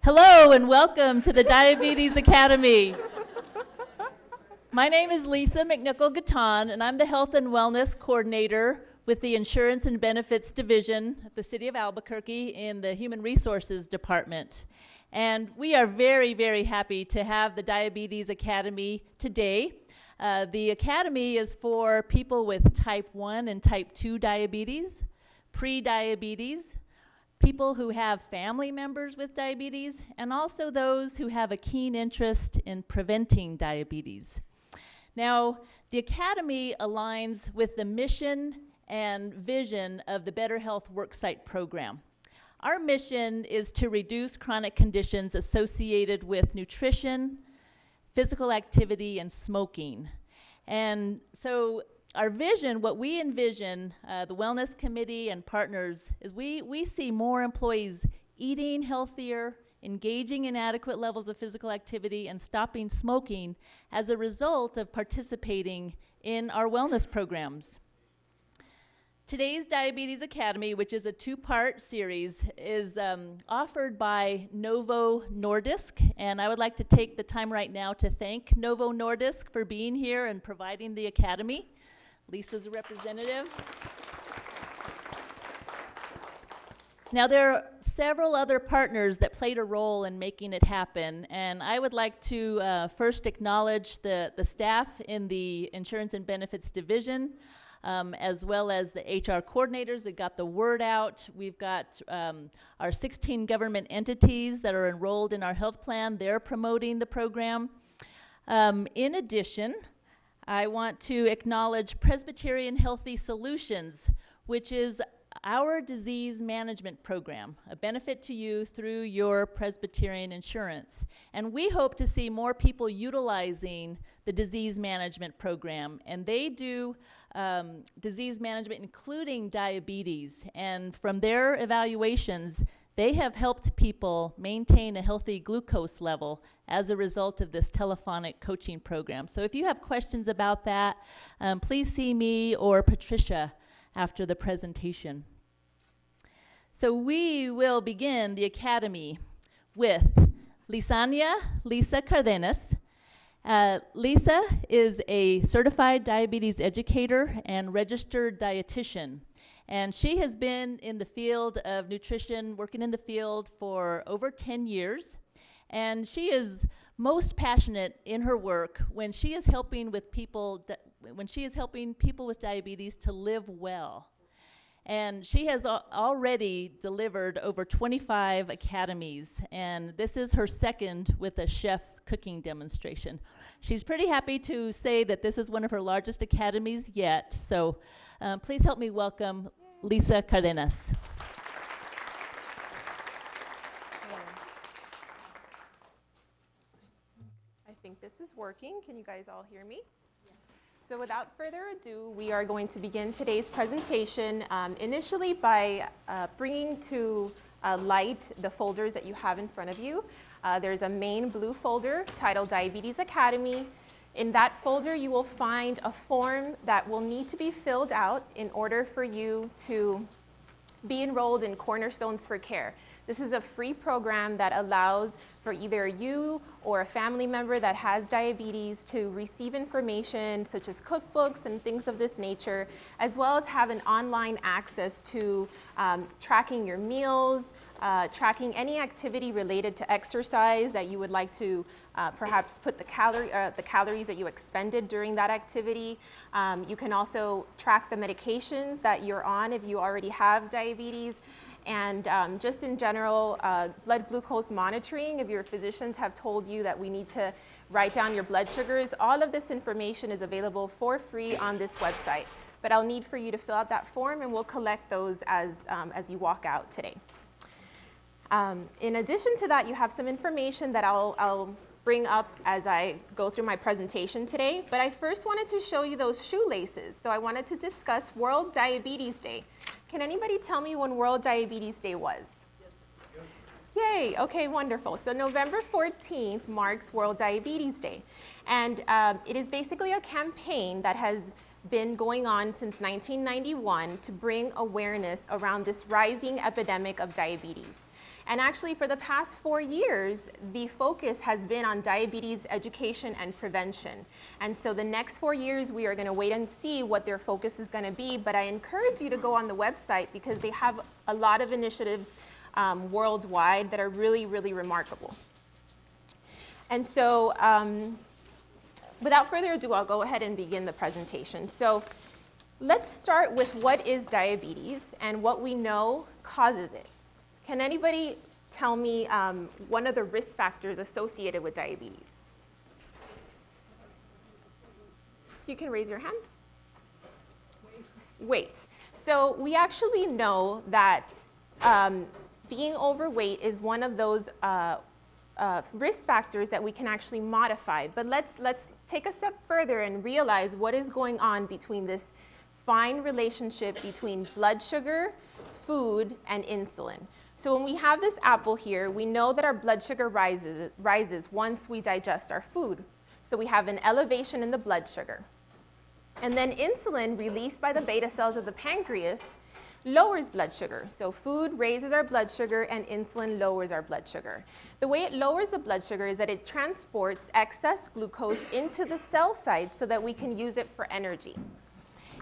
Hello and welcome to the Diabetes Academy. My name is Lisa McNichol-Gatton, and I'm the Health and Wellness Coordinator with the Insurance and Benefits Division of the City of Albuquerque in the Human Resources Department. And we are very, very happy to have the Diabetes Academy today. The Academy is for people with type 1 and type 2 diabetes, pre-diabetes, people who have family members with diabetes, and also those who have a keen interest in preventing diabetes. Now, the Academy aligns with the mission and vision of the Better Health Worksite program. Our mission is to reduce chronic conditions associated with nutrition, physical activity, and smoking. And so our vision, what we envision, the Wellness Committee and partners, is we see more employees eating healthier, engaging in adequate levels of physical activity, and stopping smoking as a result of participating in our wellness programs. Today's Diabetes Academy, which is a two-part series, is offered by Novo Nordisk, and I would like to take the time right now to thank Novo Nordisk for being here and providing the Academy. Lisa's a representative. Now, there are several other partners that played a role in making it happen, and I would like to first acknowledge the staff in the Insurance and Benefits Division, as well as the HR coordinators that got the word out. We've got our 16 government entities that are enrolled in our health plan. They're promoting the program. In addition, I want to acknowledge Presbyterian Healthy Solutions, which is our disease management program, a benefit to you through your Presbyterian insurance. And we hope to see more people utilizing the disease management program. And they do disease management, including diabetes. And from their evaluations, they have helped people maintain a healthy glucose level as a result of this telephonic coaching program. So if you have questions about that, please see me or Patricia after the presentation. So we will begin the Academy with Lisa Cardenas. Lisa is a certified diabetes educator and registered dietitian. And she has been in the field of nutrition, working in the field for over 10 years. And she is most passionate in her work when she is helping with people, with diabetes to live well. And she has already delivered over 25 academies, and this is her second with a chef cooking demonstration. She's pretty happy to say that this is one of her largest academies yet, so please help me welcome Lisa Cardenas. I think this is working. Can you guys all hear me? So without further ado, we are going to begin today's presentation initially by bringing to light the folders that you have in front of you. There's a main blue folder titled Diabetes Academy. In that folder, you will find a form that will need to be filled out in order for you to be enrolled in Cornerstones for Care. This is a free program that allows for either you or a family member that has diabetes to receive information such as cookbooks and things of this nature, as well as have an online access to tracking your meals, tracking any activity related to exercise that you would like to perhaps put the calories that you expended during that activity. You can also track the medications that you're on if you already have diabetes. And just in general, blood glucose monitoring, if your physicians have told you that we need to write down your blood sugars, all of this information is available for free on this website. But I'll need for you to fill out that form, and we'll collect those as you walk out today. In addition to that, you have some information that I'll bring up as I go through my presentation today. But I first wanted to show you those shoelaces. So I wanted to discuss World Diabetes Day. Can anybody tell me when World Diabetes Day was? Yes. Yay, okay, wonderful. So November 14th marks World Diabetes Day. And it is basically a campaign that has been going on since 1991 to bring awareness around this rising epidemic of diabetes. And actually, for the past 4 years, the focus has been on diabetes education and prevention. And so the next 4 years, we are going to wait and see what their focus is going to be. But I encourage you to go on the website because they have a lot of initiatives worldwide that are really, really remarkable. And so without further ado, I'll go ahead and begin the presentation. So let's start with what is diabetes and what we know causes it. Can anybody tell me one of the risk factors associated with diabetes? You can raise your hand. Weight. So we actually know that being overweight is one of those risk factors that we can actually modify. But let's take a step further and realize what is going on between this fine relationship between blood sugar, food, and insulin. So when we have this apple here, we know that our blood sugar rises once we digest our food. So we have an elevation in the blood sugar. And then insulin, released by the beta cells of the pancreas, lowers blood sugar. So food raises our blood sugar and insulin lowers our blood sugar. The way it lowers the blood sugar is that it transports excess glucose into the cell site so that we can use it for energy.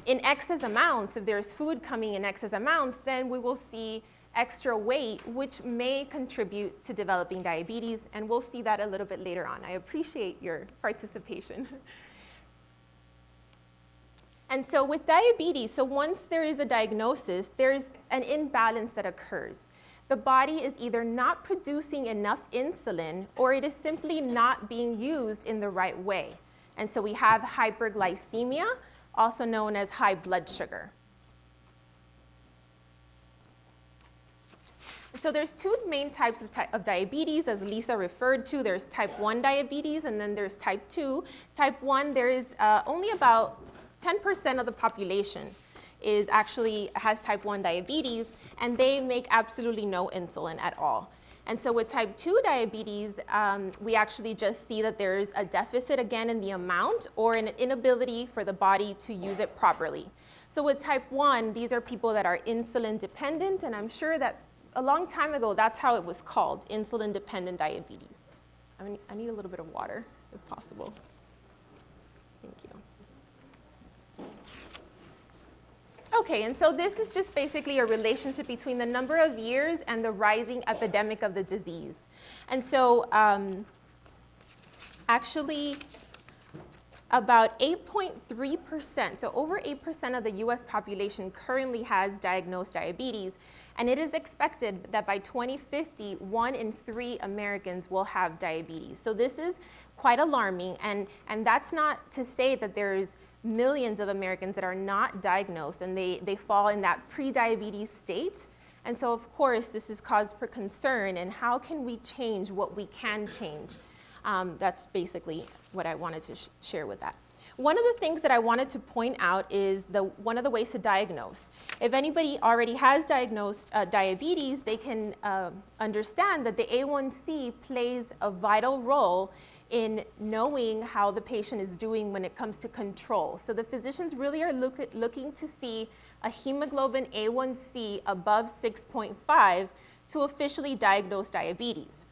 In excess amounts, if there's food coming in excess amounts, then we will see extra weight, which may contribute to developing diabetes, and we'll see that a little bit later on. I appreciate your participation. And so with diabetes, so once there is a diagnosis, there's an imbalance that occurs. The body is either not producing enough insulin or it is simply not being used in the right way. And so we have hyperglycemia, also known as high blood sugar. So there's two main types of diabetes, as Lisa referred to. There's type 1 diabetes, and then there's type 2. Type 1, there is only about 10% of the population has type 1 diabetes, and they make absolutely no insulin at all. And so with type 2 diabetes, we actually just see that there's a deficit again in the amount or an inability for the body to use it properly. So with type 1, these are people that are insulin dependent, and I'm sure that a long time ago, that's how it was called, insulin-dependent diabetes. I need a little bit of water, if possible. Thank you. Okay, and so this is just basically a relationship between the number of years and the rising epidemic of the disease. And so actually, about 8.3%, so over 8% of the US population currently has diagnosed diabetes, and it is expected that by 2050, 1 in 3 Americans will have diabetes. So this is quite alarming, and that's not to say that there's millions of Americans that are not diagnosed and they fall in that pre-diabetes state. And so of course, this is cause for concern, and how can we change what we can change? That's basically what I wanted to share with that. One of the things that I wanted to point out is one of the ways to diagnose. If anybody already has diagnosed diabetes, they can understand that the A1C plays a vital role in knowing how the patient is doing when it comes to control. So the physicians really are looking to see a hemoglobin A1C above 6.5 to officially diagnose diabetes.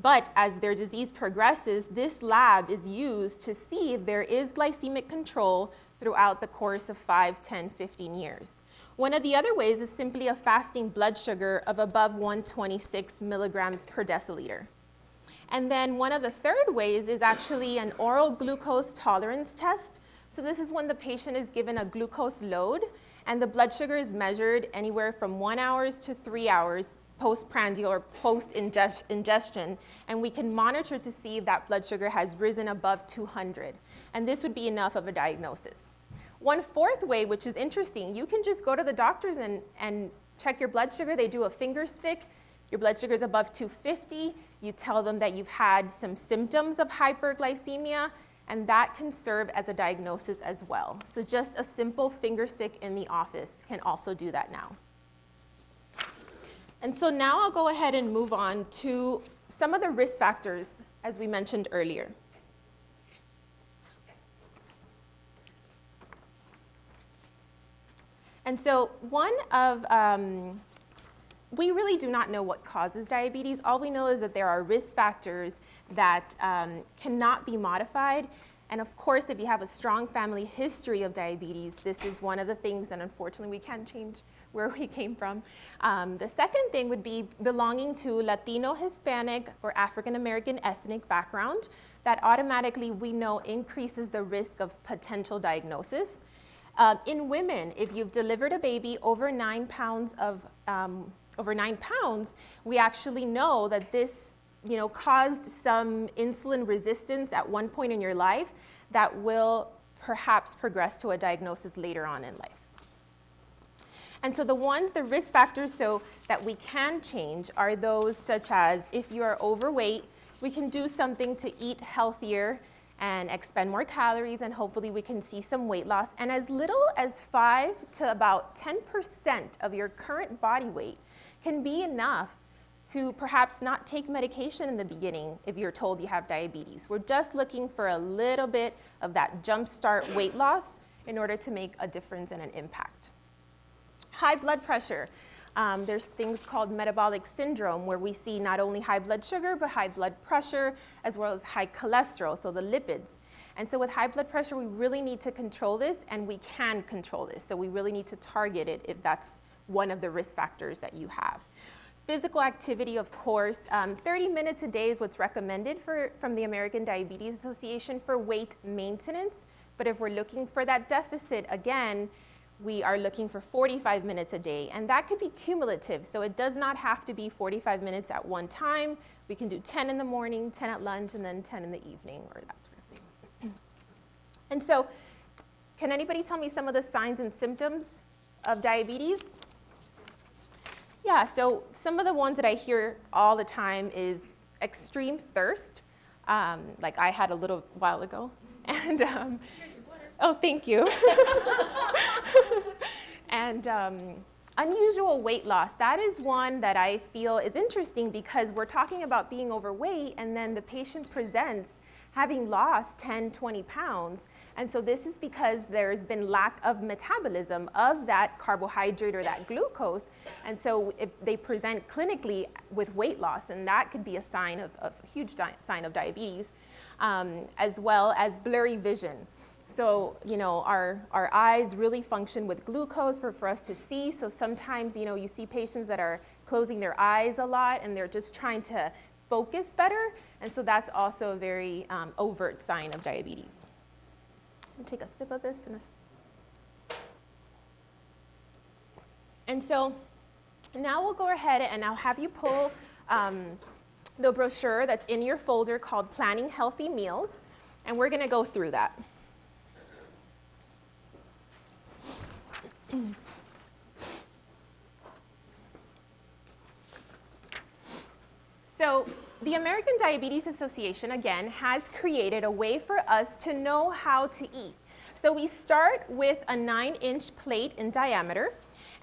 But as their disease progresses, this lab is used to see if there is glycemic control throughout the course of 5, 10, 15 years. One of the other ways is simply a fasting blood sugar of above 126 milligrams per deciliter. And then one of the third ways is actually an oral glucose tolerance test. So this is when the patient is given a glucose load, and the blood sugar is measured anywhere from 1 hour to 3 hours post-prandial or post-ingestion, and we can monitor to see if that blood sugar has risen above 200. And this would be enough of a diagnosis. One fourth way, which is interesting, you can just go to the doctors and check your blood sugar. They do a finger stick. Your blood sugar is above 250. You tell them that you've had some symptoms of hyperglycemia, and that can serve as a diagnosis as well. So just a simple finger stick in the office can also do that now. And so now I'll go ahead and move on to some of the risk factors, as we mentioned earlier. And so one of we really do not know what causes diabetes. All we know is that there are risk factors that cannot be modified. And of course, if you have a strong family history of diabetes, this is one of the things that unfortunately we can't change where we came from. The second thing would be belonging to Latino, Hispanic, or African American ethnic background. That automatically we know increases the risk of potential diagnosis. In women, if you've delivered a baby over 9 pounds, we actually know that this caused some insulin resistance at one point in your life that will perhaps progress to a diagnosis later on in life. And so the risk factors so that we can change are those such as if you are overweight, we can do something to eat healthier and expend more calories, and hopefully we can see some weight loss. And as little as 5 to about 10% of your current body weight can be enough to perhaps not take medication in the beginning if you're told you have diabetes. We're just looking for a little bit of that jumpstart weight loss in order to make a difference and an impact. High blood pressure. There's things called metabolic syndrome where we see not only high blood sugar, but high blood pressure, as well as high cholesterol, so the lipids. And so with high blood pressure, we really need to control this, and we can control this. So we really need to target it if that's one of the risk factors that you have. Physical activity, of course, 30 minutes a day is what's recommended from the American Diabetes Association for weight maintenance. But if we're looking for that deficit, again, we are looking for 45 minutes a day, and that could be cumulative. So it does not have to be 45 minutes at one time. We can do 10 in the morning, 10 at lunch, and then 10 in the evening, or that sort of thing. And so, can anybody tell me some of the signs and symptoms of diabetes? Yeah, so some of the ones that I hear all the time is extreme thirst, like I had a little while ago. And oh, thank you. And unusual weight loss. That is one that I feel is interesting because we're talking about being overweight, and then the patient presents having lost 10, 20 pounds. And so this is because there's been lack of metabolism of that carbohydrate or that glucose. And so if they present clinically with weight loss, and that could be a sign of a huge sign of diabetes, as well as blurry vision. So, our eyes really function with glucose for us to see. So sometimes, you see patients that are closing their eyes a lot and they're just trying to focus better. And so that's also a very overt sign of diabetes. I'll take a sip of this. And so now we'll go ahead and I'll have you pull the brochure that's in your folder called Planning Healthy Meals. And we're going to go through that. So the American Diabetes Association, again, has created a way for us to know how to eat. So we start with a 9-inch plate in diameter,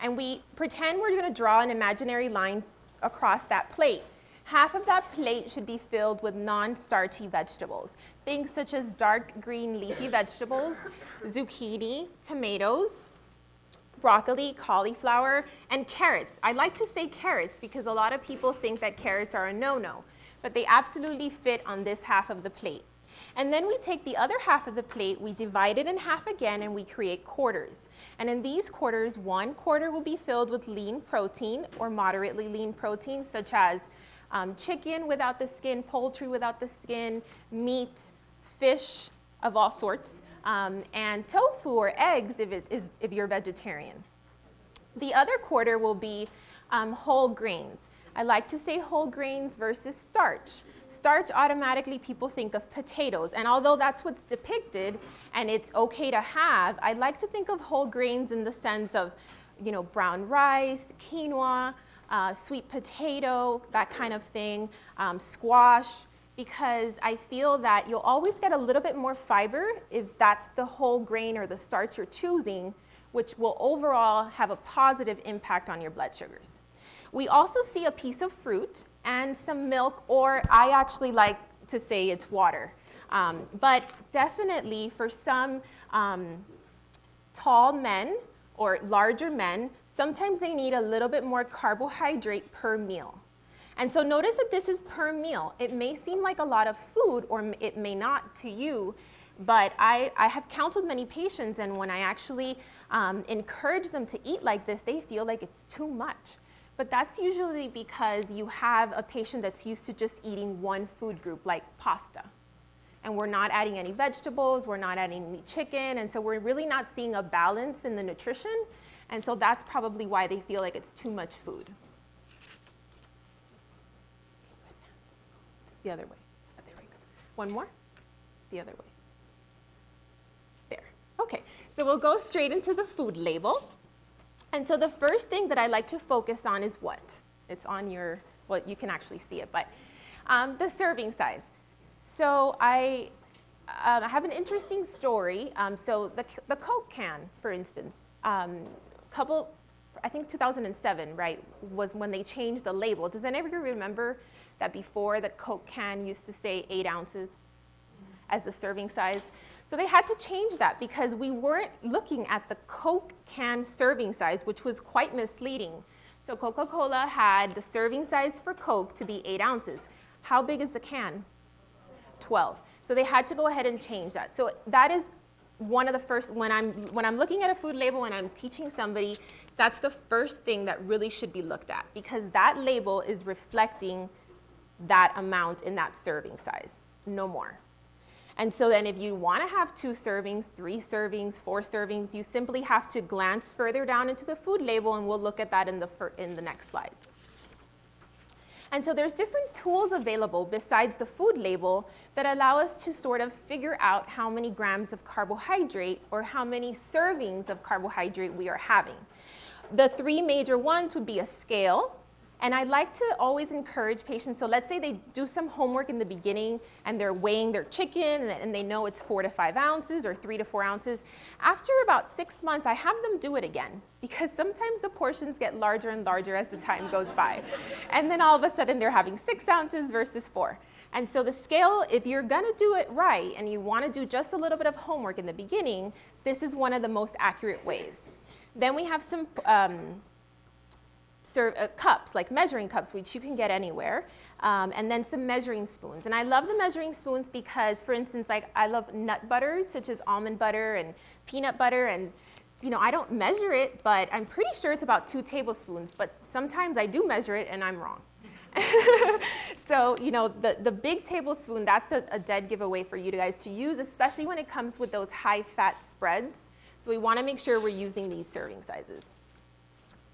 and we pretend we're going to draw an imaginary line across that plate. Half of that plate should be filled with non-starchy vegetables, things such as dark green leafy vegetables, zucchini, tomatoes, broccoli, cauliflower, and carrots. I like to say carrots because a lot of people think that carrots are a no-no, but they absolutely fit on this half of the plate. And then we take the other half of the plate, we divide it in half again, and we create quarters. And in these quarters, 1/4 will be filled with lean protein or moderately lean protein, such as chicken without the skin, poultry without the skin, meat, fish of all sorts, and tofu or eggs if you're vegetarian. The other quarter will be whole grains. I like to say whole grains versus starch. Starch, automatically people think of potatoes, and although that's what's depicted and it's okay to have, I like to think of whole grains in the sense of, brown rice, quinoa, sweet potato, that kind of thing, squash, because I feel that you'll always get a little bit more fiber if that's the whole grain or the starch you're choosing, which will overall have a positive impact on your blood sugars. We also see a piece of fruit and some milk, or I actually like to say it's water. But definitely for some tall men or larger men, sometimes they need a little bit more carbohydrate per meal. And so notice that this is per meal. It may seem like a lot of food, or it may not to you, but I have counseled many patients, and when I actually encourage them to eat like this, they feel like it's too much. But that's usually because you have a patient that's used to just eating one food group, like pasta. And we're not adding any vegetables, we're not adding any chicken, and so we're really not seeing a balance in the nutrition, and so that's probably why they feel like it's too much food. The other way. There we go. One more. The other way. There. Okay, so we'll go straight into the food label. And so the first thing that I like to focus on is what? It's on your, well, you can actually see it, but the serving size. So I have an interesting story. So the Coke can, for instance, I think 2007, right, was when they changed the label. Does anybody remember that before the Coke can used to say 8 ounces as the serving size? So they had to change that because we weren't looking at the Coke can serving size, which was quite misleading. So Coca-Cola had the serving size for Coke to be 8 ounces. How big is the can? 12. So they had to go ahead and change that. So that is one of the first, when I'm looking at a food label and I'm teaching somebody, that's the first thing that really should be looked at, because that label is reflecting that amount in that serving size, no more. And so then if you want to have 2 servings, 3 servings, 4 servings, you simply have to glance further down into the food label, and we'll look at that in the next slides. And so there's different tools available besides the food label that allow us to sort of figure out how many grams of carbohydrate or how many servings of carbohydrate we are having. The 3 major ones would be a scale. And I like to always encourage patients, so let's say they do some homework in the beginning and they're weighing their chicken and they know it's 4 to 5 ounces or 3 to 4 ounces. After about 6 months, I have them do it again, because sometimes the portions get larger and larger as the time goes by. And then all of a sudden they're having 6 ounces versus 4. And so the scale, if you're gonna do it right and you wanna do just a little bit of homework in the beginning, this is one of the most accurate ways. Then we have some cups, like measuring cups, which you can get anywhere, and then some measuring spoons. And I love the measuring spoons because, for instance, like I love nut butters, such as almond butter and peanut butter, and I don't measure it, but I'm pretty sure it's about 2 tablespoons, but sometimes I do measure it and I'm wrong. So, the big tablespoon, that's a dead giveaway for you guys to use, especially when it comes with those high-fat spreads. So we want to make sure we're using these serving sizes.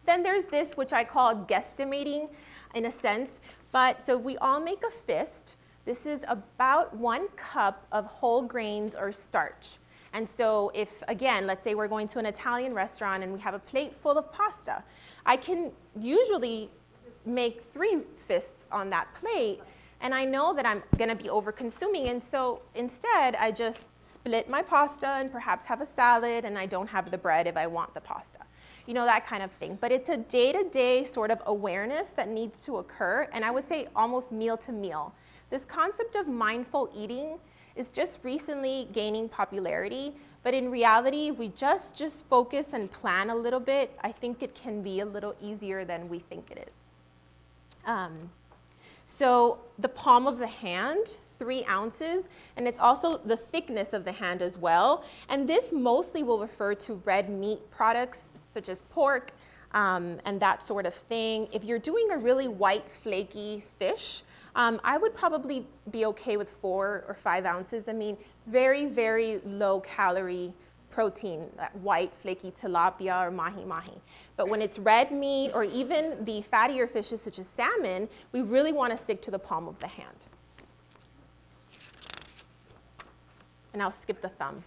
Then there's this, which I call guesstimating in a sense. But so we all make a fist. This is about 1 cup of whole grains or starch. And so if, again, let's say we're going to an Italian restaurant and we have a plate full of pasta, I can usually make 3 fists on that plate. And I know that I'm going to be over-consuming. And so instead, I just split my pasta and perhaps have a salad, and I don't have the bread if I want the pasta. That kind of thing. But it's a day-to-day sort of awareness that needs to occur, and I would say almost meal to meal. This concept of mindful eating is just recently gaining popularity, but in reality, if we just focus and plan a little bit, I think it can be a little easier than we think it is. So the palm of the hand, 3 ounces, and it's also the thickness of the hand as well. And this mostly will refer to red meat products such as pork and that sort of thing. If you're doing a really white, flaky fish, I would probably be okay with 4 or 5 ounces. I mean, very, very low calorie protein, white, flaky tilapia or mahi-mahi. But when it's red meat or even the fattier fishes such as salmon, we really want to stick to the palm of the hand. And I'll skip the thumb.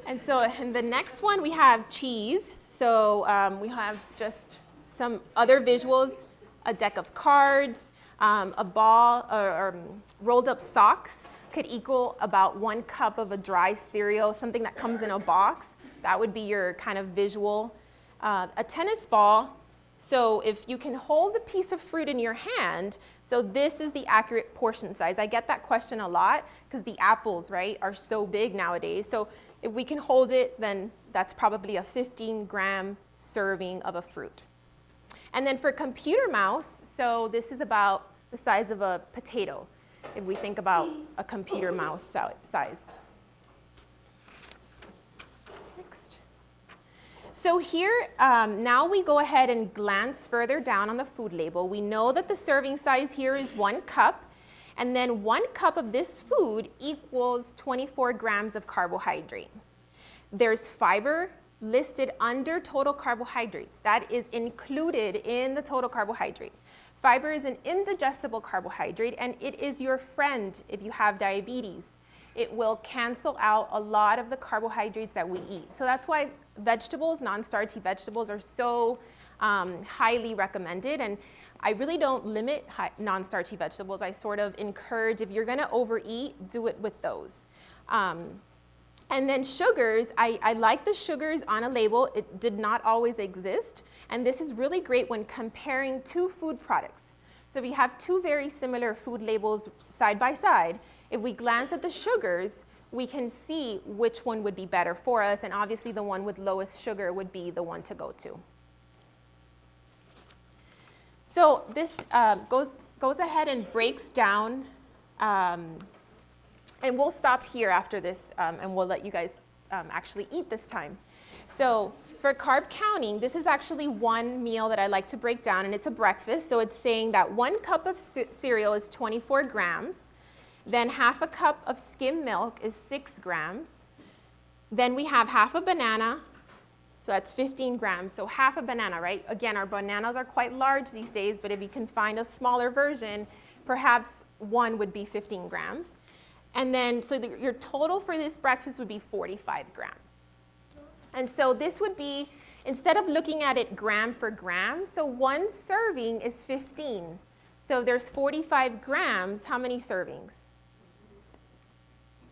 And so in the next one, we have cheese. So we have just some other visuals, a deck of cards, a ball or rolled up socks could equal about 1 cup of a dry cereal, something that comes in a box. That would be your kind of visual. A tennis ball, so if you can hold the piece of fruit in your hand, so this is the accurate portion size. I get that question a lot because the apples, right, are so big nowadays. So if we can hold it, then that's probably a 15-gram serving of a fruit. And then for computer mouse, so this is about the size of a potato, if we think about a computer mouse size. Next. So here, now we go ahead and glance further down on the food label. We know that the serving size here is 1 cup, and then 1 cup of this food equals 24 grams of carbohydrate. There's fiber listed under total carbohydrates. That is included in the total carbohydrate. Fiber is an indigestible carbohydrate, and it is your friend if you have diabetes. It will cancel out a lot of the carbohydrates that we eat. So that's why vegetables, non-starchy vegetables, are so highly recommended. And I really don't limit non-starchy vegetables. I sort of encourage, if you're going to overeat, do it with those. And then sugars, I like the sugars on a label. It did not always exist. And this is really great when comparing 2 food products. So we have 2 very similar food labels side by side. If we glance at the sugars, we can see which one would be better for us. And obviously the one with lowest sugar would be the one to go to. So this goes ahead and breaks down. And we'll stop here after this, and we'll let you guys actually eat this time. So for carb counting, this is actually one meal that I like to break down, and it's a breakfast. So it's saying that 1 cup of cereal is 24 grams. Then half a cup of skim milk is 6 grams. Then we have half a banana. So that's 15 grams. So half a banana, right? Again, our bananas are quite large these days, but if you can find a smaller version, perhaps one would be 15 grams. And then, so your total for this breakfast would be 45 grams. And so this would be, instead of looking at it gram for gram, so 1 serving is 15. So there's 45 grams. How many servings?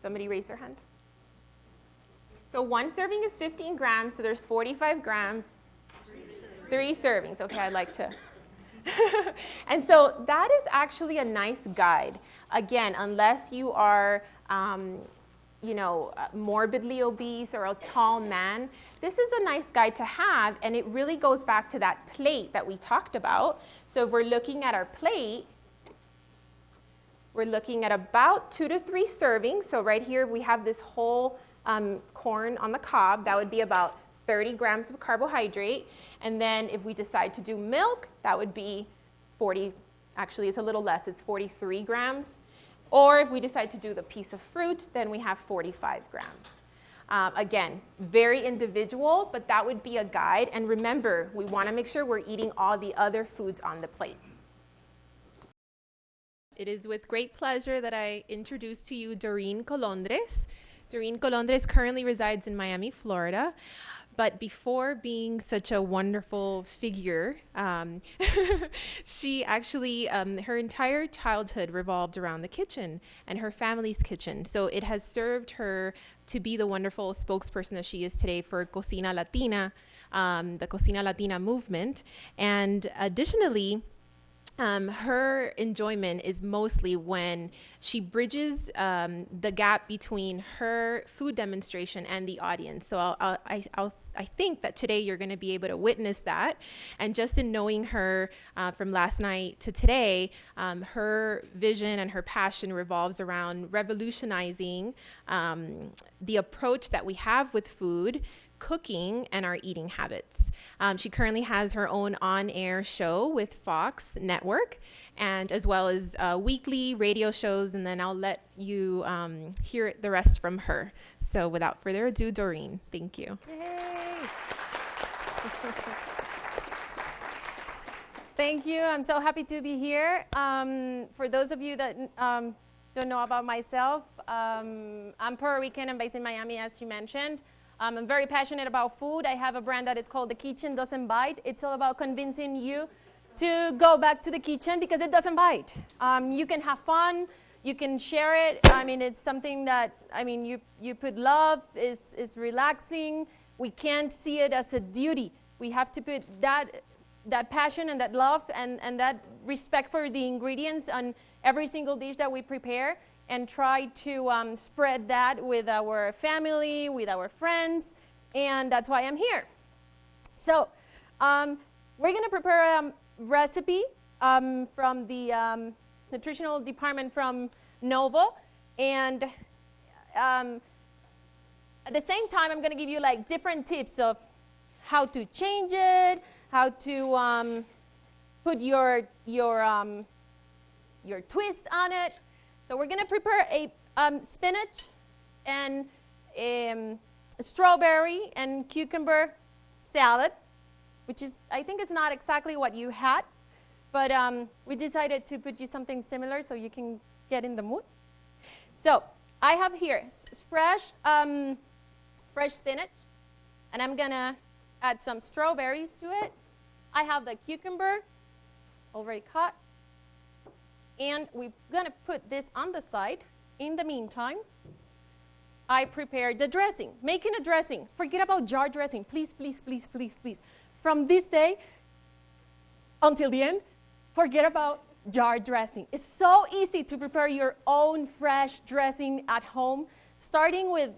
Somebody raise their hand. So 1 serving is 15 grams, so there's 45 grams. 3 servings. Okay, I'd like to. And so that is actually a nice guide. Again, unless you are, morbidly obese or a tall man, this is a nice guide to have, and it really goes back to that plate that we talked about. So if we're looking at our plate, we're looking at about 2 to 3 servings. So right here we have this whole corn on the cob. That would be about 30 grams of carbohydrate. And then if we decide to do milk, that would be 40, actually it's a little less, it's 43 grams. Or if we decide to do the piece of fruit, then we have 45 grams. Again, very individual, but that would be a guide. And remember, we want to make sure we're eating all the other foods on the plate. It is with great pleasure that I introduce to you Doreen Colondres. Doreen Colondres currently resides in Miami, Florida. But before being such a wonderful figure, she actually, her entire childhood revolved around the kitchen and her family's kitchen. So it has served her to be the wonderful spokesperson that she is today for Cocina Latina, the Cocina Latina movement. And additionally, her enjoyment is mostly when she bridges the gap between her food demonstration and the audience. So I think that today you're going to be able to witness that. And just in knowing her from last night to today, her vision and her passion revolves around revolutionizing the approach that we have with food, cooking, and our eating habits. She currently has her own on-air show with Fox Network, and as well as weekly radio shows, and then I'll let you hear the rest from her. So without further ado, Doreen, thank you. Yay. Thank you. I'm so happy to be here. For those of you that don't know about myself, I'm Puerto Rican and based in Miami, as you mentioned. I'm very passionate about food. I have a brand that it's called The Kitchen Doesn't Bite. It's all about convincing you to go back to the kitchen because it doesn't bite. You can have fun. You can share it. I mean, it's something that, you put love, is relaxing. We can't see it as a duty. We have to put that passion and that love and that respect for the ingredients on every single dish that we prepare, and try to spread that with our family, with our friends, and that's why I'm here. So we're going to prepare a recipe from the nutritional department from Novo. And at the same time, I'm going to give you like different tips of how to change it, how to put your twist on it. So we're going to prepare a spinach and strawberry and cucumber salad, which is, I think, is not exactly what you had, but we decided to put you something similar so you can get in the mood. So I have here fresh spinach, and I'm gonna add some strawberries to it. I have the cucumber already cut, and we're gonna put this on the side. In the meantime, I prepared the dressing. Making a dressing. Forget about jar dressing. Please, please, please, please, please. From this day until the end, forget about jar dressing. It's so easy to prepare your own fresh dressing at home, starting with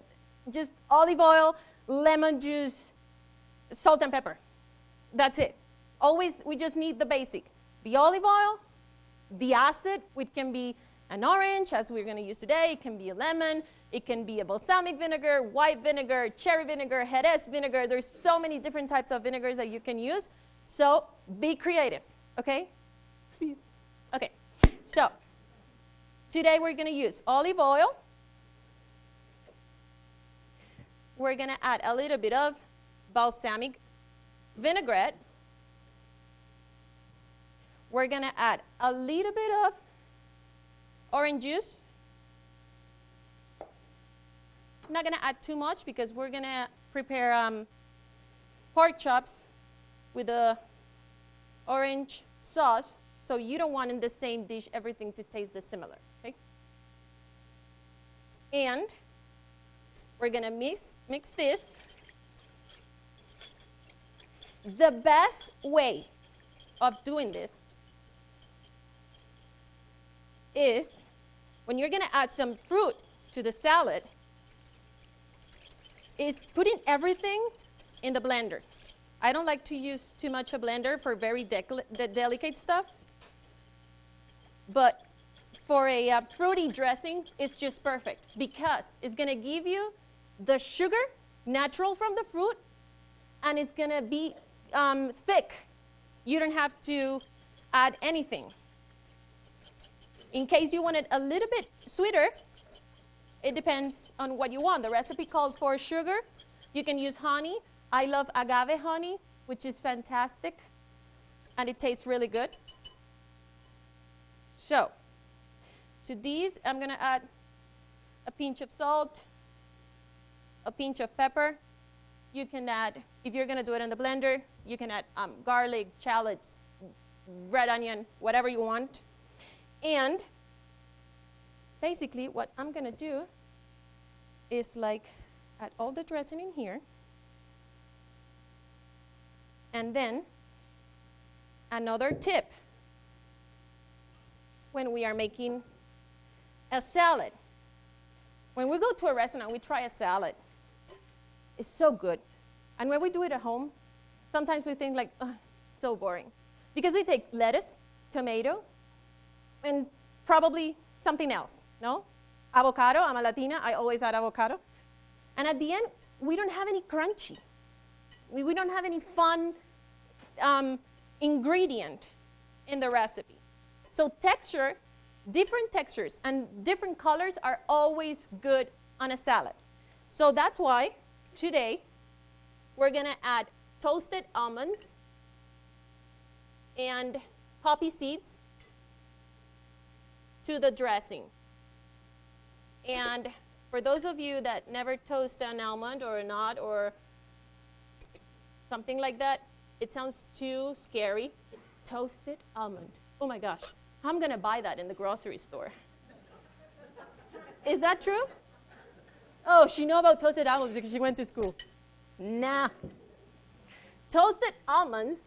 just olive oil, lemon juice, salt and pepper. That's it. Always, we just need the basic. The olive oil, the acid, which can be an orange, as we're going to use today. It can be a lemon. It can be a balsamic vinegar, white vinegar, cherry vinegar, Jerez vinegar. There's so many different types of vinegars that you can use. So be creative, okay? Please. Okay, so today we're going to use olive oil. We're going to add a little bit of balsamic vinaigrette. We're going to add a little bit of orange juice. I'm not going to add too much because we're going to prepare pork chops with the orange sauce. So you don't want in the same dish everything to taste similar, okay? And we're going to mix this. The best way of doing this is when you're going to add some fruit to the salad, is putting everything in the blender. I don't like to use too much a blender for very delicate stuff. But for a fruity dressing, it's just perfect because it's going to give you the sugar, natural from the fruit, and it's going to be thick. You don't have to add anything. In case you want it a little bit sweeter, it depends on what you want. The recipe calls for sugar. You can use honey. I love agave honey, which is fantastic, and it tastes really good. So, to these, I'm going to add a pinch of salt, a pinch of pepper. You can add, if you're going to do it in the blender, you can add garlic, shallots, red onion, whatever you want. And basically, what I'm going to do is like add all the dressing in here. And then another tip when we are making a salad. When we go to a restaurant, we try a salad. It's so good. And when we do it at home, sometimes we think like, so boring. Because we take lettuce, tomato, and probably something else, no? Avocado, I'm a Latina, I always add avocado. And at the end, we don't have any crunchy. We don't have any fun ingredient in the recipe. So texture, different textures and different colors are always good on a salad. So that's why today we're going to add toasted almonds and poppy seeds to the dressing. And for those of you that never toast an almond or a nut or something like that, it sounds too scary. Toasted almond. Oh my gosh. I'm going to buy that in the grocery store. Is that true? Oh, she knows about toasted almonds because she went to school. Nah. Toasted almonds,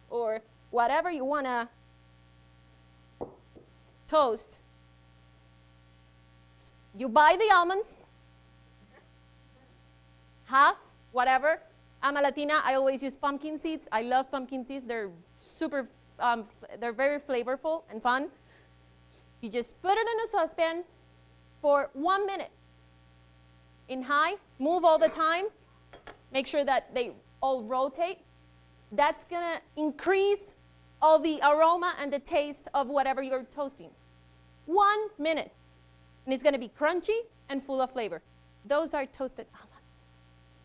or whatever you want to toast, you buy the almonds, half, whatever. I'm a Latina. I always use pumpkin seeds. I love pumpkin seeds. They're super, they're very flavorful and fun. You just put it in a saucepan for 1 minute. In high, move all the time. Make sure that they all rotate. That's gonna increase all the aroma and the taste of whatever you're toasting. 1 minute. And it's gonna be crunchy and full of flavor. Those are toasted almonds.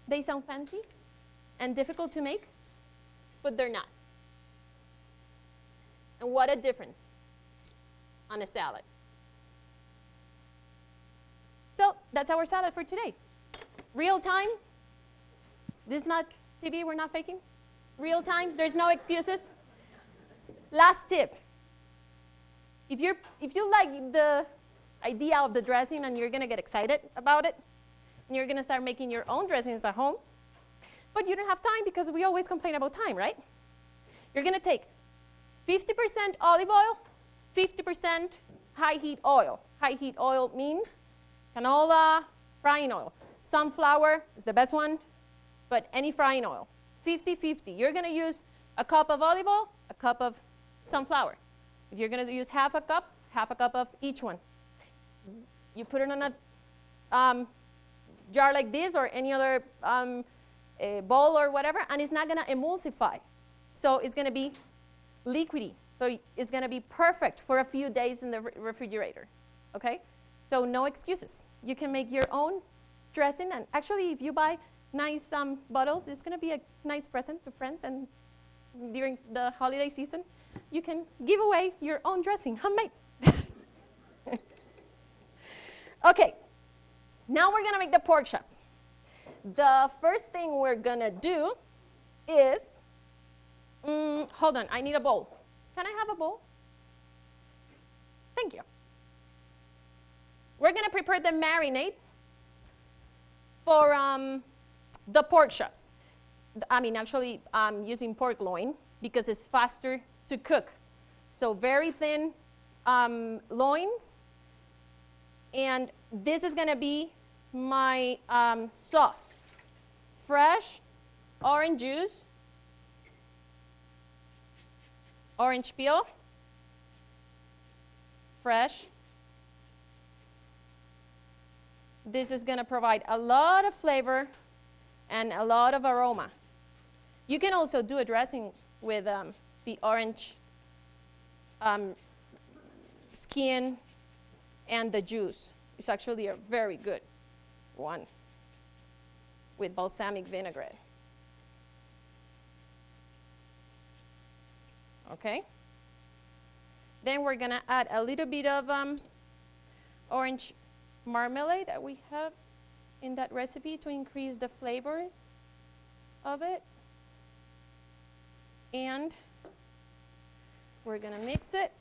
They sound fancy and difficult to make, but they're not. And what a difference on a salad. So that's our salad for today. Real time. This is not TV, we're not faking. Real time, there's no excuses. Last tip. If you like the idea of the dressing and you're gonna get excited about it, and you're gonna start making your own dressings at home, but you don't have time because we always complain about time, right? You're gonna take 50% olive oil, 50% high heat oil. High heat oil means canola, frying oil. Sunflower is the best one, but any frying oil. 50-50. You're gonna use a cup of olive oil, a cup of sunflower. If you're gonna use half a cup of each one. You put it on a jar like this or any other bowl or whatever, and it's not gonna emulsify. So it's gonna be liquidy. So it's gonna be perfect for a few days in the refrigerator, okay? So no excuses. You can make your own dressing, and actually if you buy nice bottles, it's gonna be a nice present to friends, and during the holiday season, you can give away your own dressing, handmade. Okay, now we're gonna make the pork chops. The first thing we're gonna do is, hold on, I need a bowl. Can I have a bowl? Thank you. We're gonna prepare the marinade for the pork chops. I mean, actually, I'm using pork loin because it's faster to cook. So very thin loins. And this is gonna be my sauce. Fresh orange juice, orange peel, fresh. This is gonna provide a lot of flavor and a lot of aroma. You can also do a dressing with the orange skin and the juice. It's actually a very good one with balsamic vinaigrette. Okay? Then we're gonna add a little bit of orange marmalade that we have in that recipe to increase the flavor of it. And we're gonna mix it.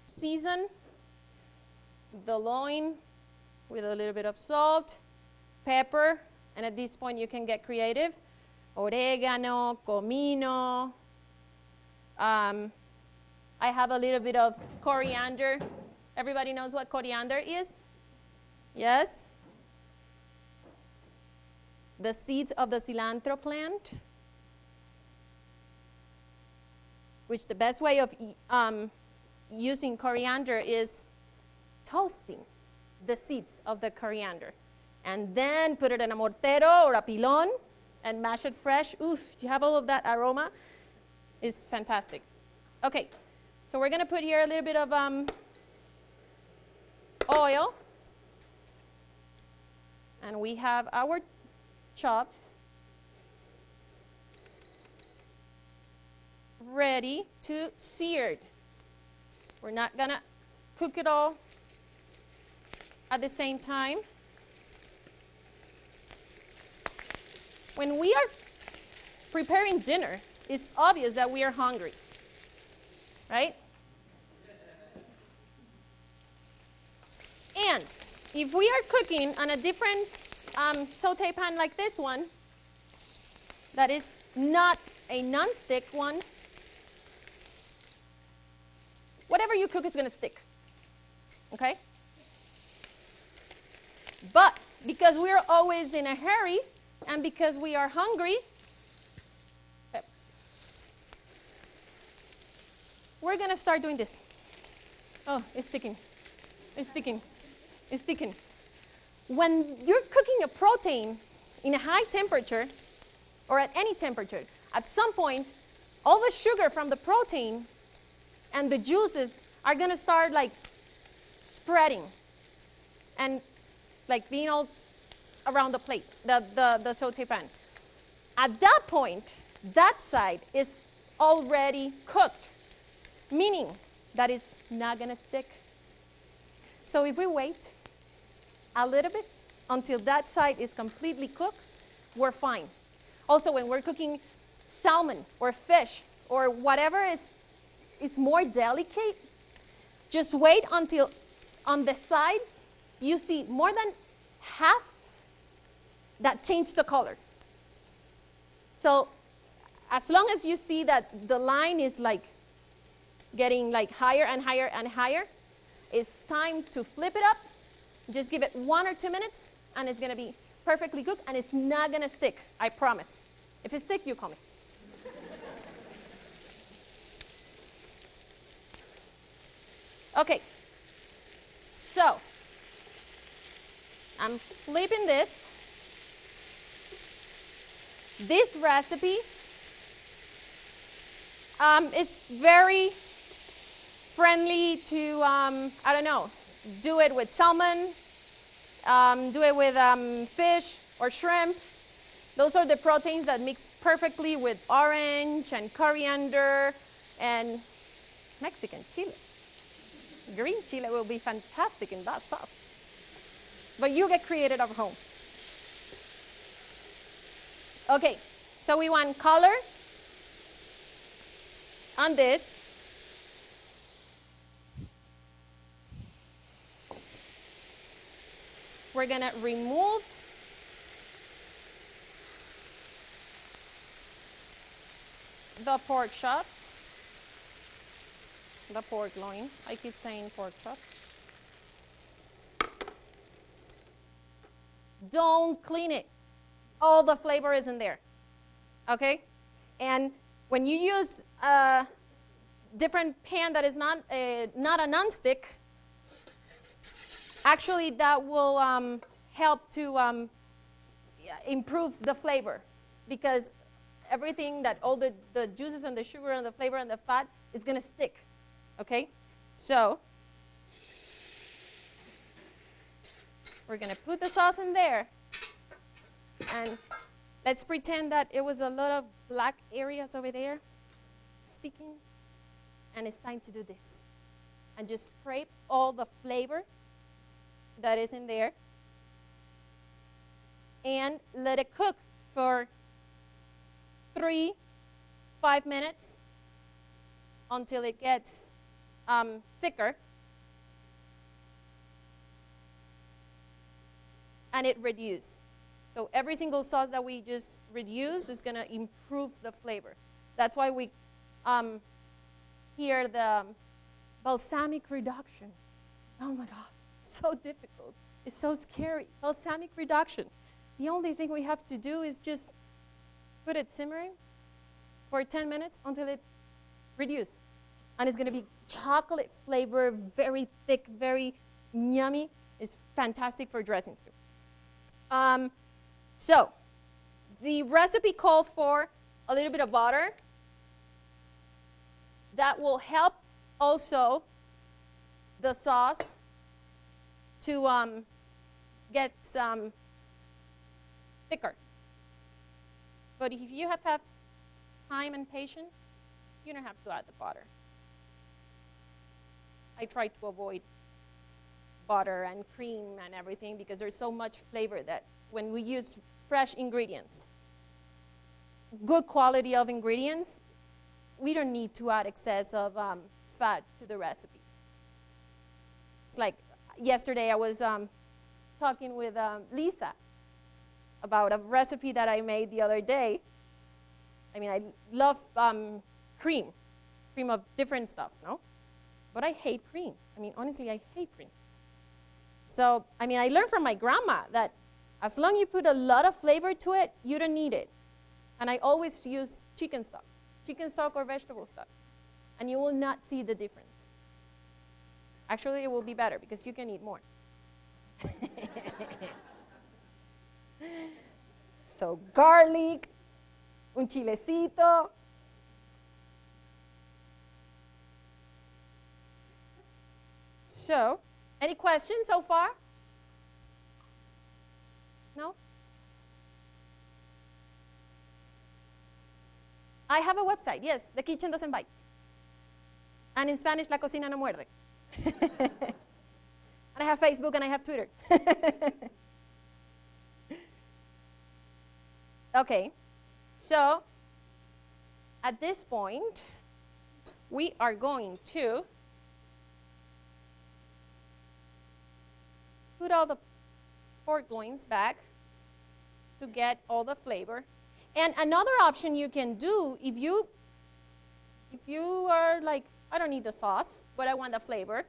Season the loin with a little bit of salt, pepper, and at this point you can get creative. Oregano, comino. I have a little bit of coriander. Everybody knows what coriander is? Yes? The seeds of the cilantro plant, which the best way of using coriander is toasting the seeds of the coriander and then put it in a mortero or a pilon and mash it fresh. Oof, you have all of that aroma. It's fantastic. Okay, so we're gonna put here a little bit of oil, and we have our chops ready to seared. We're not gonna cook it all at the same time. When we are preparing dinner, it's obvious that we are hungry, right? And if we are cooking on a different saute pan like this one, that is not a non-stick one, whatever you cook is going to stick, okay? But because we're always in a hurry and because we are hungry, we're going to start doing this. Oh, it's sticking. It's sticking. It's sticking. When you're cooking a protein in a high temperature or at any temperature, at some point, all the sugar from the protein and the juices are going to start like spreading and like being all around the plate, the saute pan. At that point, that side is already cooked, meaning that it's not going to stick. So if we wait a little bit until that side is completely cooked, we're fine. Also, when we're cooking salmon or fish or whatever is more delicate, just wait until on the side you see more than half that change the color. So as long as you see that the line is like getting like higher and higher and higher, it's time to flip it up. Just give it 1 or 2 minutes and it's going to be perfectly cooked and it's not going to stick, I promise. If it sticks, you call me. Okay, so I'm flipping this. This recipe is very friendly to, I don't know, do it with salmon, do it with fish or shrimp. Those are the proteins that mix perfectly with orange and coriander and Mexican chile. Green chile will be fantastic in that sauce. But you get creative at home. Okay, so we want color on this. We're going to remove the pork chops. The pork loin. I keep saying pork chops. Don't clean it. All the flavor is in there. Okay? And when you use a different pan that is not a nonstick, actually that will help to improve the flavor, because everything that all the juices and the sugar and the flavor and the fat is going to stick. Okay, so we're going to put the sauce in there, and let's pretend that it was a lot of black areas over there sticking, and it's time to do this. And just scrape all the flavor that is in there and let it cook for 3-5 minutes until it gets thicker, and it reduces. So every single sauce that we just reduce is going to improve the flavor. That's why we hear the balsamic reduction. Oh my gosh, so difficult. It's so scary. Balsamic reduction. The only thing we have to do is just put it simmering for 10 minutes until it reduces. And it's going to be chocolate flavor, very thick, very yummy. It's fantastic for dressings too. So the recipe called for a little bit of butter. That will help also the sauce to get some thicker. But if you have time and patience, you don't have to add the butter. I try to avoid butter and cream and everything because there's so much flavor that when we use fresh ingredients, good quality of ingredients, we don't need to add excess of fat to the recipe. It's like yesterday I was talking with Lisa about a recipe that I made the other day. I mean, I love cream of different stuff, no? But I hate cream. I mean, honestly, I hate cream. So, I mean, I learned from my grandma that as long as you put a lot of flavor to it, you don't need it. And I always use chicken stock or vegetable stock, and you will not see the difference. Actually, it will be better because you can eat more. So garlic, un chilecito. So, any questions so far? No? I have a website, yes, The Kitchen Doesn't Bite. And in Spanish, La Cocina No Muerde. And I have Facebook and I have Twitter. Okay, so at this point, we are going to put all the pork loins back to get all the flavor. And another option you can do if you are like, I don't need the sauce, but I want the flavor,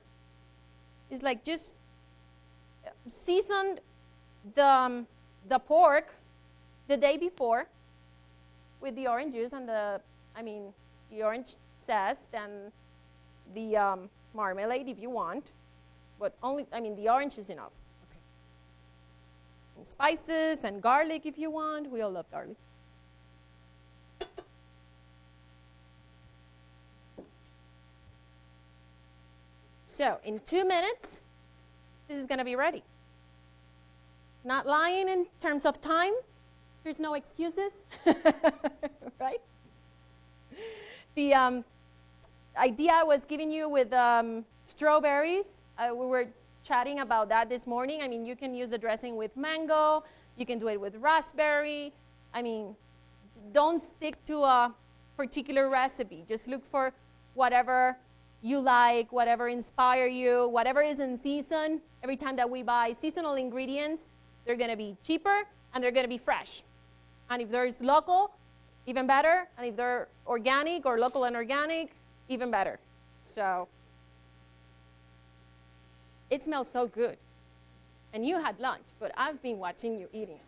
is like just season the pork the day before with the orange juice and the orange zest and the marmalade if you want, but only, the orange is enough. Okay. And spices and garlic if you want. We all love garlic. So in 2 minutes, this is going to be ready. Not lying in terms of time. There's no excuses, right? The idea I was giving you with strawberries, we were chatting about that this morning. I mean, you can use the dressing with mango. You can do it with raspberry. I mean, don't stick to a particular recipe. Just look for whatever you like, whatever inspire you, whatever is in season. Every time that we buy seasonal ingredients, they're going to be cheaper and they're going to be fresh. And if there's local, even better. And if they're organic or local and organic, even better. So it smells so good. And you had lunch, but I've been watching you eating.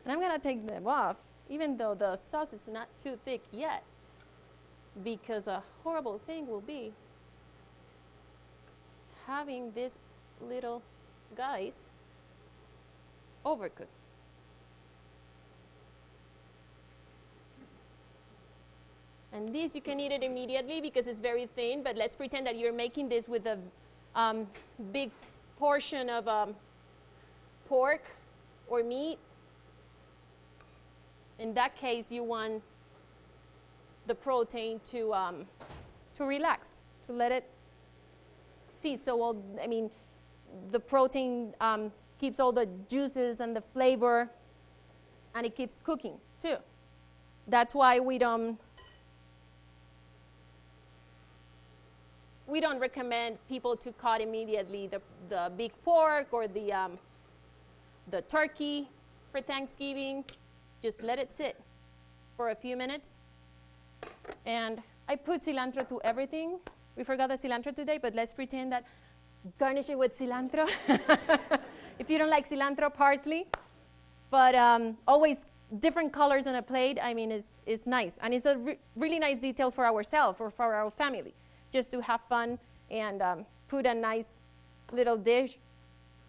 And I'm going to take them off, even though the sauce is not too thick yet, because a horrible thing will be having these little guys overcooked. And this, you can eat it immediately because it's very thin, but let's pretend that you're making this with a big portion of pork or meat. In that case, you want the protein to relax, to let it seat. So, the protein keeps all the juices and the flavor, and it keeps cooking too. That's why we don't recommend people to cut immediately the big pork or the turkey for Thanksgiving. Just let it sit for a few minutes. And I put cilantro to everything. We forgot the cilantro today, but let's pretend that garnish it with cilantro. If you don't like cilantro, parsley. But always different colors on a plate, is nice. And it's a really nice detail for ourselves or for our family, just to have fun and put a nice little dish.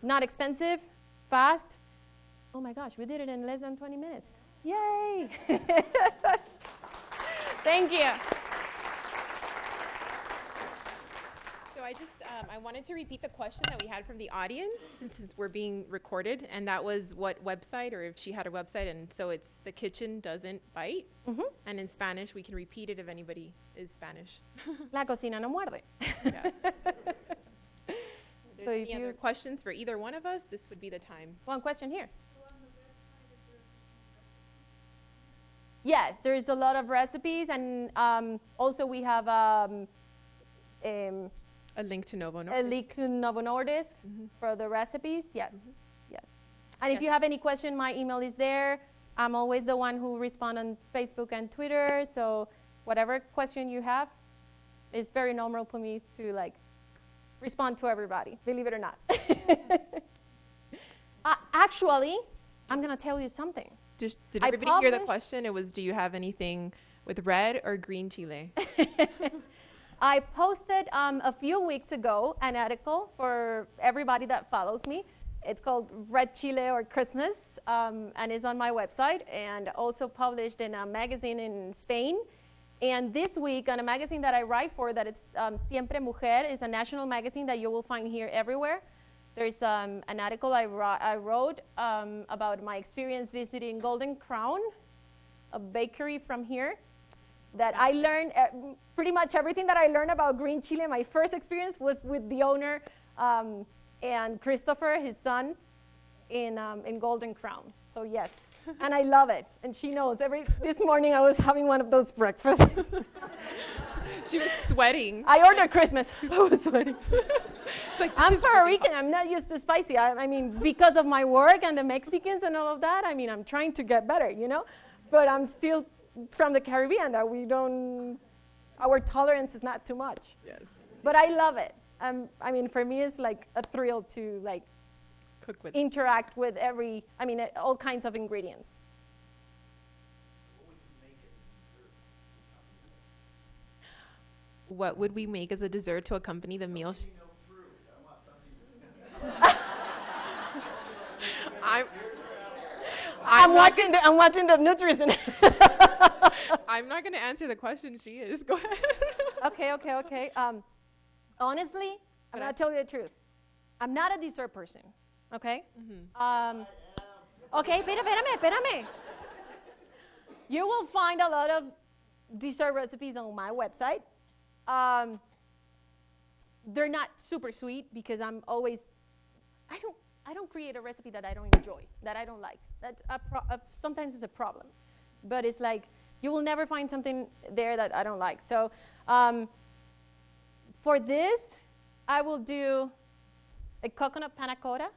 Not expensive, fast. Oh my gosh, we did it in less than 20 minutes. Yay! Thank you. So I wanted to repeat the question that we had from the audience since we're being recorded, and that was what website, or if she had a website. And so it's The Kitchen Doesn't Bite. Mm-hmm. And in Spanish, we can repeat it if anybody is Spanish. La cocina no muerde. Yeah. So if any other questions for either one of us, this would be the time. One question here. Yes, there's a lot of recipes, and also we have a link to Novo Nordisk. A link to Novo Nordisk for the recipes. Yes, yes. And if you have any question, my email is there. I'm always the one who responds on Facebook and Twitter. So whatever question you have, It's very normal for me to like respond to everybody, believe it or not. Actually, I'm gonna tell you something. Did I everybody hear the published- question? It was, do you have anything with red or green chile? I posted a few weeks ago an article for everybody that follows me. It's called Red Chile or Christmas, and it's on my website, and also published in a magazine in Spain. And this week, on a magazine that I write for, that it's Siempre Mujer, is a national magazine that you will find here everywhere. There's an article I wrote about my experience visiting Golden Crown, a bakery from here, that I learned pretty much everything that I learned about green chile. My first experience was with the owner and Christopher, his son, in Golden Crown. So yes, and I love it. And she knows. This morning I was having one of those breakfasts. She was sweating. I ordered Christmas, so I was sweating. She's like, I'm Puerto Rican. I'm not used to spicy. I mean, because of my work and the Mexicans and all of that, I mean, I'm trying to get better, you know? But I'm still from the Caribbean, that our tolerance is not too much. Yes. But I love it. I mean, for me, it's like a thrill to like Cook with interact with all kinds of ingredients. What would we make as a dessert to accompany the meal? I'm watching the nutrition. I'm not going to answer the question. She is. Go ahead. Okay. Honestly, I'm going to tell you the truth. I'm not a dessert person, okay? Okay, espérame. You will find a lot of dessert recipes on my website. They're not super sweet because I don't create a recipe that I don't enjoy, that I don't like. That's sometimes it's a problem. But it's like, you will never find something there that I don't like. So for this, I will do a coconut panna cotta,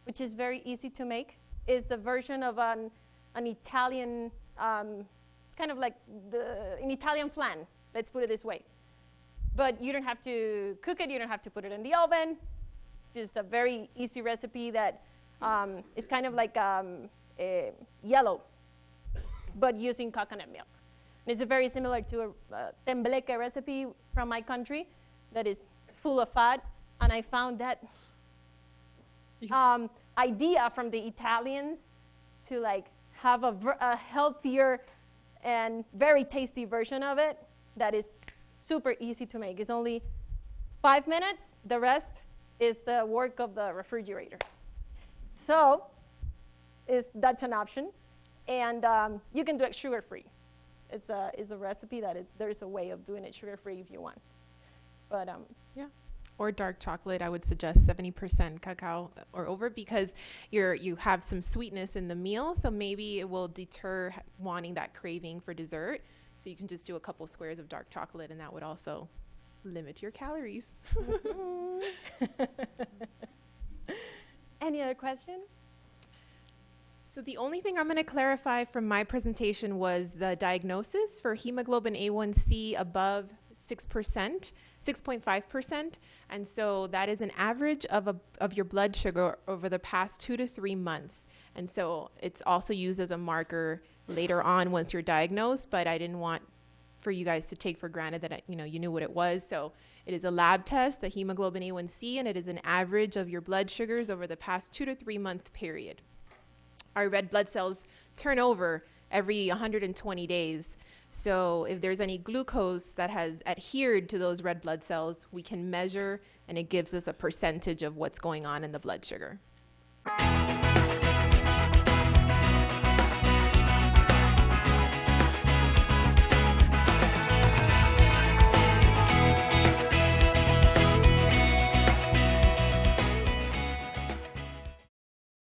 which is very easy to make. It's the version of an Italian, it's kind of like an Italian flan, let's put it this way. But you don't have to cook it, you don't have to put it in the oven. It's just a very easy recipe that is kind of like yellow, but using coconut milk. And it's very similar to a tembleque recipe from my country that is full of fat. And I found that idea from the Italians to like have a healthier and very tasty version of it that is super easy to make. It's only 5 minutes. The rest is the work of the refrigerator. So that's an option. And you can do it sugar-free. It's a recipe that there's a way of doing it sugar-free if you want. But yeah. Or dark chocolate, I would suggest 70% cacao or over, because you have some sweetness in the meal, so maybe it will deter wanting that craving for dessert. So you can just do a couple squares of dark chocolate, and that would also limit your calories. Any other questions? So the only thing I'm going to clarify from my presentation was the diagnosis for hemoglobin A1C above 6%, 6.5%. And so that is an average of your blood sugar over the past 2 to 3 months. And so it's also used as a marker later on once you're diagnosed, but I didn't want for you guys to take for granted that you knew what it was. So it is a lab test, a hemoglobin A1C, and it is an average of your blood sugars over the past 2 to 3 month period. Our red blood cells turn over every 120 days. So if there's any glucose that has adhered to those red blood cells, we can measure, and it gives us a percentage of what's going on in the blood sugar.